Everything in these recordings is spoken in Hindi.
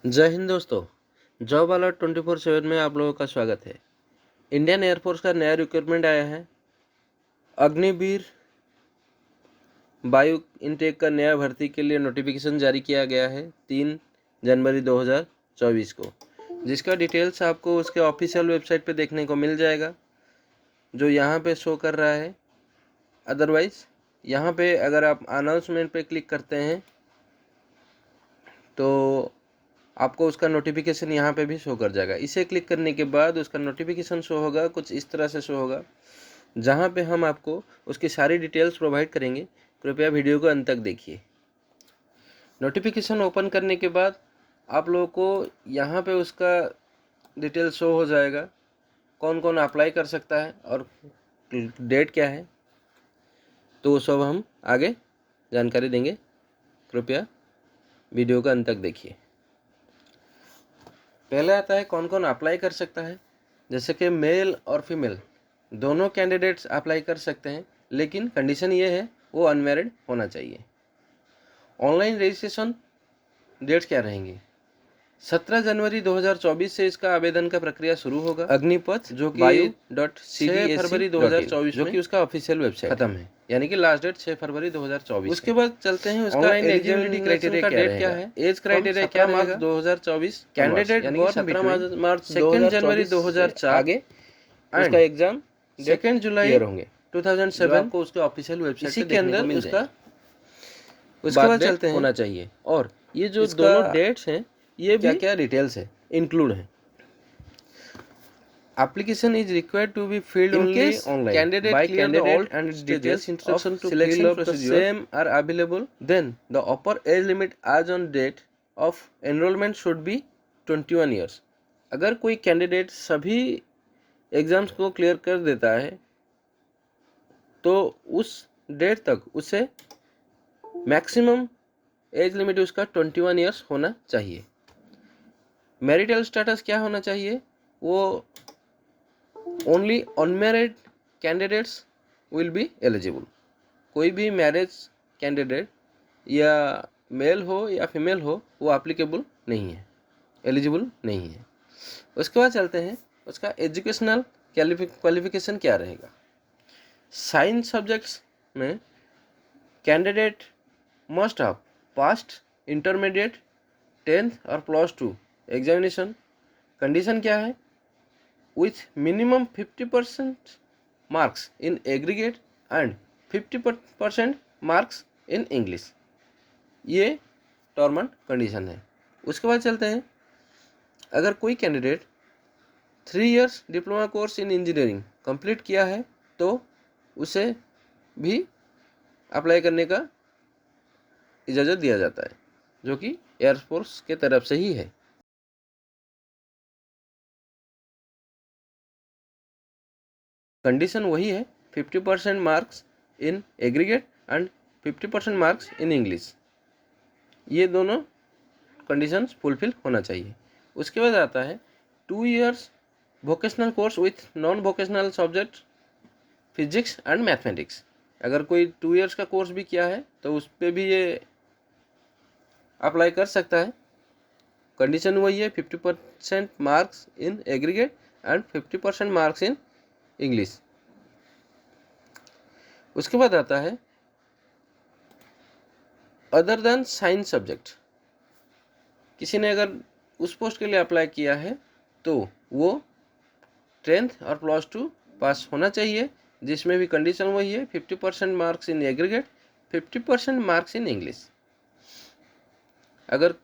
जय हिंद दोस्तों। जॉब अलर्ट 24/7 में आप लोगों का स्वागत है। इंडियन एयरफोर्स का नया रिक्रूटमेंट आया है। अग्निवीर वायु इनटेक का नया भर्ती के लिए नोटिफिकेशन जारी किया गया है 3 जनवरी 2024 को, जिसका डिटेल्स आपको उसके ऑफिशियल वेबसाइट पे देखने को मिल जाएगा, जो यहाँ पे शो कर रहा है। अदरवाइज यहाँ पे अगर आप अनाउंसमेंट पे क्लिक करते हैं तो आपको उसका नोटिफिकेशन यहाँ पे भी शो कर जाएगा। इसे क्लिक करने के बाद उसका नोटिफिकेशन शो होगा, कुछ इस तरह से शो होगा, जहाँ पे हम आपको उसकी सारी डिटेल्स प्रोवाइड करेंगे। कृपया वीडियो को अंत तक देखिए। नोटिफिकेशन ओपन करने के बाद आप लोगों को यहाँ पे उसका डिटेल शो हो जाएगा, कौन कौन अप्लाई कर सकता है और डेट क्या है, तो वो सब हम आगे जानकारी देंगे। कृपया वीडियो को अंत तक देखिए। पहले आता है कौन कौन अप्लाई कर सकता है। जैसे कि मेल और फीमेल दोनों कैंडिडेट्स अप्लाई कर सकते हैं, लेकिन कंडीशन ये है वो अनमैरिड होना चाहिए। ऑनलाइन रजिस्ट्रेशन डेट्स क्या रहेंगी? 17 जनवरी 2024 से इसका आवेदन का प्रक्रिया शुरू होगा। अग्निपथ जो कि .6 फरवरी 2024 जो कि उसका ऑफिशियल वेबसाइट खत्म है, यानी कि लास्ट डेट 6 फरवरी 2024। उसके बाद चलते हैं उसका एलिजिबिलिटी क्राइटेरिया का डेट क्या है, एज क्राइटेरिया क्या रहेगा 2024। कैंडिडेट यानी 17 मार्च 2 जनवरी 2004 आगे उसका एग्जाम 2 जुलाई होंगे 2007 को उसके ऑफिशियल वेबसाइट इसी के अंदर उसका उसके बाद चलते हैं होना चाहिए। और ये जो दोनों डेट्स हैं ये क्या क्या डिटेल्स है इंक्लूड है। Application is required to be filled only online. Candidate by candidate all and details instruction to fill up the same are available. Then the upper age limit as on date of enrollment should be 21 years. अगर कोई कैंडिडेट सभी एग्जाम्स को क्लियर कर देता है तो उस डेट तक उसे मैक्सिमम एज लिमिट उसका 21 ईयर्स होना चाहिए। मैरिटल स्टेटस क्या होना चाहिए? वो only unmarried candidates will be eligible. कोई भी मैरिज कैंडिडेट या मेल हो या फीमेल हो वो एप्लीकेबल नहीं है, एलिजिबल नहीं है। उसके बाद चलते हैं उसका एजुकेशनल क्वालिफिकेशन क्या रहेगा। साइंस सब्जेक्ट्स में candidate must have past intermediate 10th और +2 एग्जामिनेशन। कंडीशन क्या है? with minimum 50% marks in aggregate and 50% marks in English। ये टर्म एंड कंडीशन है। उसके बाद चलते हैं अगर कोई candidate 3 years diploma course in engineering complete किया है तो उसे भी अप्लाई करने का इजाज़त दिया जाता है, जो कि एयरफोर्स के तरफ से ही है। कंडीशन वही है, 50% marks in aggregate and 50% marks in English. ये दोनों कंडीशंस फुलफिल होना चाहिए। उसके बाद आता है 2 years vocational course with non vocational subject physics and mathematics. अगर कोई 2 इयर्स का कोर्स भी किया है तो उस पर भी ये अप्लाई कर सकता है। कंडीशन वही है, 50% marks in aggregate and 50% marks in English. उसके बाद आता है अदर देन साइंस सब्जेक्ट। किसी ने अगर उस पोस्ट के लिए अप्लाई किया है तो वो 10th और +2 पास होना चाहिए, जिसमें भी कंडीशन वही है, 50% marks in aggregate, 50% marks in English. अगर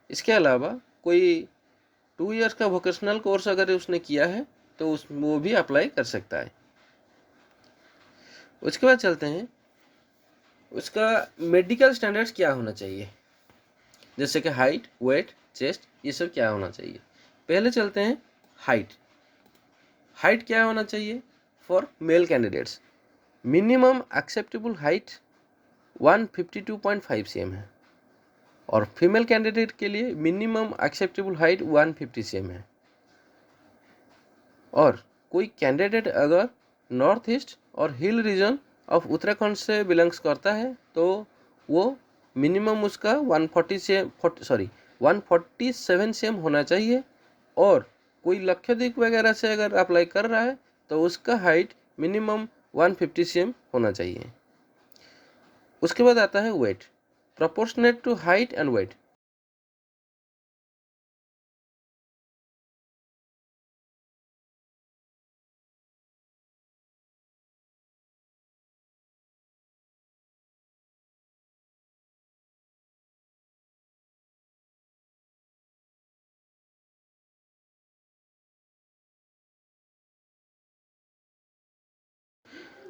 इसके अलावा कोई 2 इयर्स का वोकेशनल कोर्स अगर उसने किया है तो वो भी अप्लाई कर सकता है। उसके बाद चलते हैं उसका मेडिकल स्टैंडर्ड्स क्या होना चाहिए, जैसे कि हाइट, वेट, चेस्ट, ये सब क्या होना चाहिए। पहले चलते हैं हाइट। हाइट क्या होना चाहिए for male candidates? Minimum acceptable height 152.5 cm है, और फीमेल कैंडिडेट के लिए मिनिमम एक्सेप्टेबल हाइट 150 cm है। और कोई कैंडिडेट अगर नॉर्थ ईस्ट और हिल रीजन ऑफ उत्तराखंड से बिलोंग्स करता है तो वो मिनिमम उसका 140 से 147 सेम होना चाहिए, और कोई लक्षद्वीप वगैरह से अगर अप्लाई कर रहा है तो उसका हाइट मिनिमम 150 सेम होना चाहिए। उसके बाद आता है weight, proportionate to height and weight.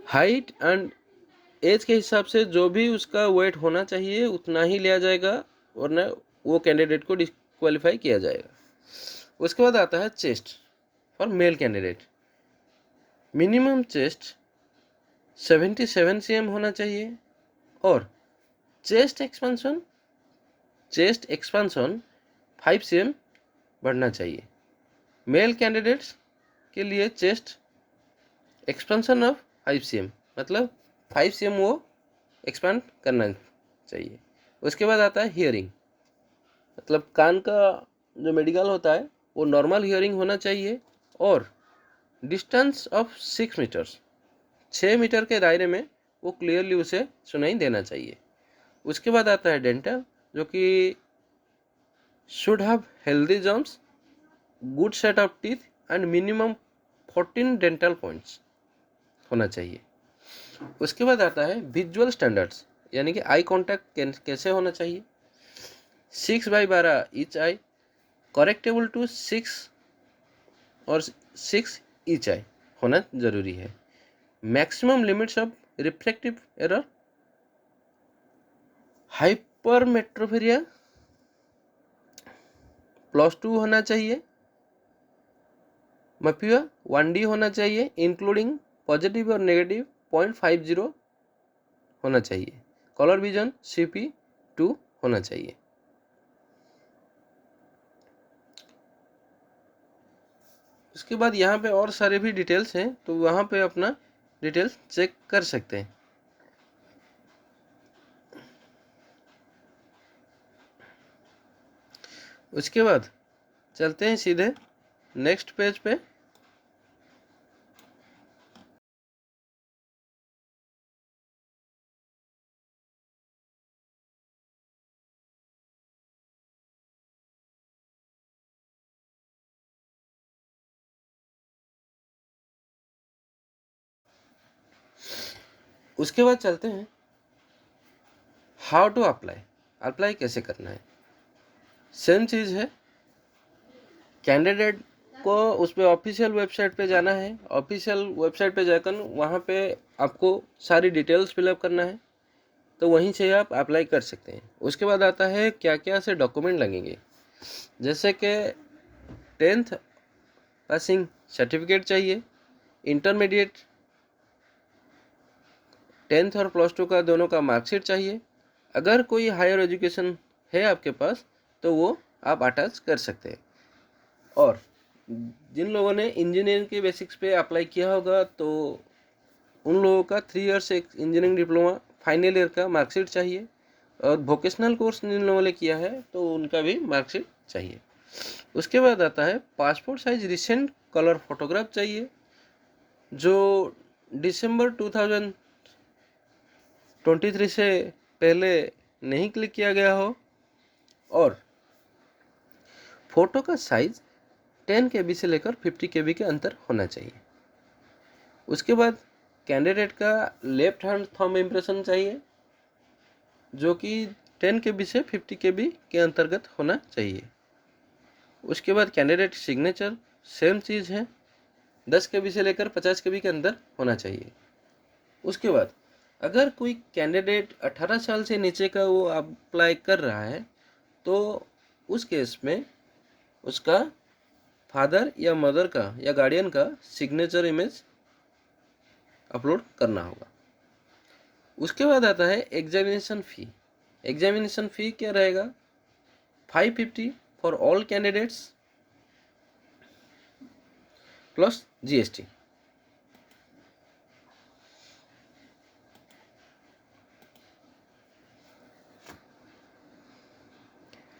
Height and age के हिसाब से जो भी उसका वेट होना चाहिए उतना ही लिया जाएगा, वरना वो कैंडिडेट को डिस्क्वालीफाई किया जाएगा। उसके बाद आता है chest for male candidate. Minimum chest 77 cm होना चाहिए, और चेस्ट एक्सपेंशन 5 cm बढ़ना चाहिए। मेल कैंडिडेट्स के लिए चेस्ट एक्सपेंशन ऑफ 5 cm, मतलब 5 cm वो एक्सपांड करना चाहिए। उसके बाद आता है हियरिंग, मतलब कान का जो मेडिकल होता है वो नॉर्मल हियरिंग होना चाहिए, और डिस्टेंस ऑफ 6 मीटर्स, 6 मीटर के दायरे में वो क्लियरली उसे सुनाई देना चाहिए। उसके बाद आता है डेंटल, जो कि should have healthy germs, good set of teeth and minimum 14 dental points होना चाहिए। उसके बाद आता है विजुअल स्टैंडर्ड्स, यानी कि आई कॉन्टैक्ट कैसे होना चाहिए। 6/12 ईच आई, करेक्टेबल टू 6 और 6 ईच आई होना जरूरी है। Maximum limits of refractive error, hypermetropia +2 होना चाहिए। मपिया 1D होना चाहिए, इंक्लूडिंग पॉजिटिव और नेगेटिव 0.50 होना चाहिए। कलर विजन CP2 होना चाहिए। उसके बाद यहाँ पे और सारे भी डिटेल्स हैं, तो वहाँ पे अपना डिटेल्स चेक कर सकते हैं। उसके बाद चलते हैं सीधे नेक्स्ट पेज पे। उसके बाद चलते हैं हाउ टू अप्लाई कैसे करना है। सेम चीज़ है, कैंडिडेट को उस पर ऑफिशियल वेबसाइट पे जाना है। ऑफिशियल वेबसाइट पे जाकर वहाँ पे आपको सारी डिटेल्स फिलअप करना है, तो वहीं से आप अप्लाई कर सकते हैं। उसके बाद आता है क्या क्या से डॉक्यूमेंट लगेंगे, जैसे कि 10th पासिंग सर्टिफिकेट चाहिए, इंटरमीडिएट 10th और +2 का दोनों का मार्कशीट चाहिए। अगर कोई हायर एजुकेशन है आपके पास तो वो आप अटैच कर सकते हैं। और जिन लोगों ने इंजीनियरिंग के बेसिक्स पे अप्लाई किया होगा तो उन लोगों का 3 years engineering diploma final year का मार्कशीट चाहिए, और वोकेशनल कोर्स जिन लोगों ने किया है तो उनका भी मार्कशीट चाहिए। उसके बाद आता है passport size recent colour photograph चाहिए, जो दिसंबर 2023 से पहले नहीं क्लिक किया गया हो, और फोटो का साइज 10 KB से लेकर 50 KB के अंदर होना चाहिए। उसके बाद कैंडिडेट का लेफ्ट हैंड थंब इम्प्रेशन चाहिए, जो कि 10 KB से 50 KB के अंतर्गत होना चाहिए। उसके बाद कैंडिडेट सिग्नेचर सेम चीज़ है, 10 KB से लेकर 50 KB के अंदर होना चाहिए। उसके बाद अगर कोई कैंडिडेट 18 साल से नीचे का वो अप्लाई कर रहा है तो उस केस में उसका फादर या मदर का या गार्डियन का सिग्नेचर इमेज अपलोड करना होगा। उसके बाद आता है एग्जामिनेशन फ़ी। एग्जामिनेशन फ़ी क्या रहेगा, 550 for all candidates plus GST।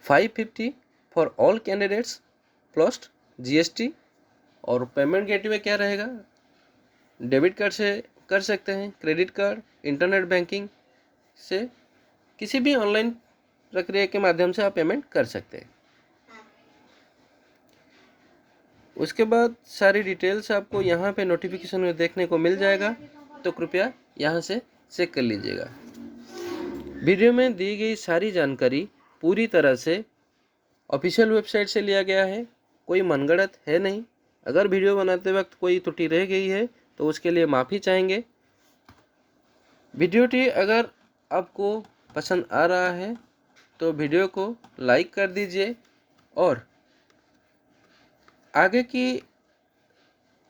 550 for all candidates plus GST। और पेमेंट गेटवे क्या रहेगा, डेबिट कार्ड से कर सकते हैं, क्रेडिट कार्ड, इंटरनेट बैंकिंग से, किसी भी ऑनलाइन प्रक्रिया के माध्यम से आप पेमेंट कर सकते हैं। उसके बाद सारी डिटेल्स आपको यहाँ पे नोटिफिकेशन में देखने को मिल जाएगा, तो कृपया यहाँ से चेक कर लीजिएगा। वीडियो में दी गई सारी जानकारी पूरी तरह से ऑफिशियल वेबसाइट से लिया गया है, कोई मनगढ़ंत है नहीं। अगर वीडियो बनाते वक्त कोई त्रुटि रह गई है तो उसके लिए माफ़ी चाहेंगे। वीडियोटी अगर आपको पसंद आ रहा है तो वीडियो को लाइक कर दीजिए, और आगे की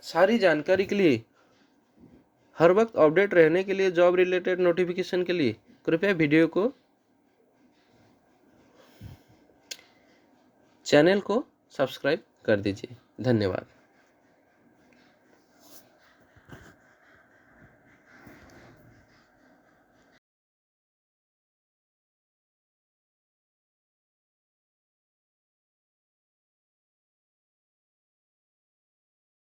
सारी जानकारी के लिए, हर वक्त अपडेट रहने के लिए, जॉब रिलेटेड नोटिफिकेशन के लिए कृपया वीडियो को, चैनल को सब्सक्राइब कर दीजिए। धन्यवाद।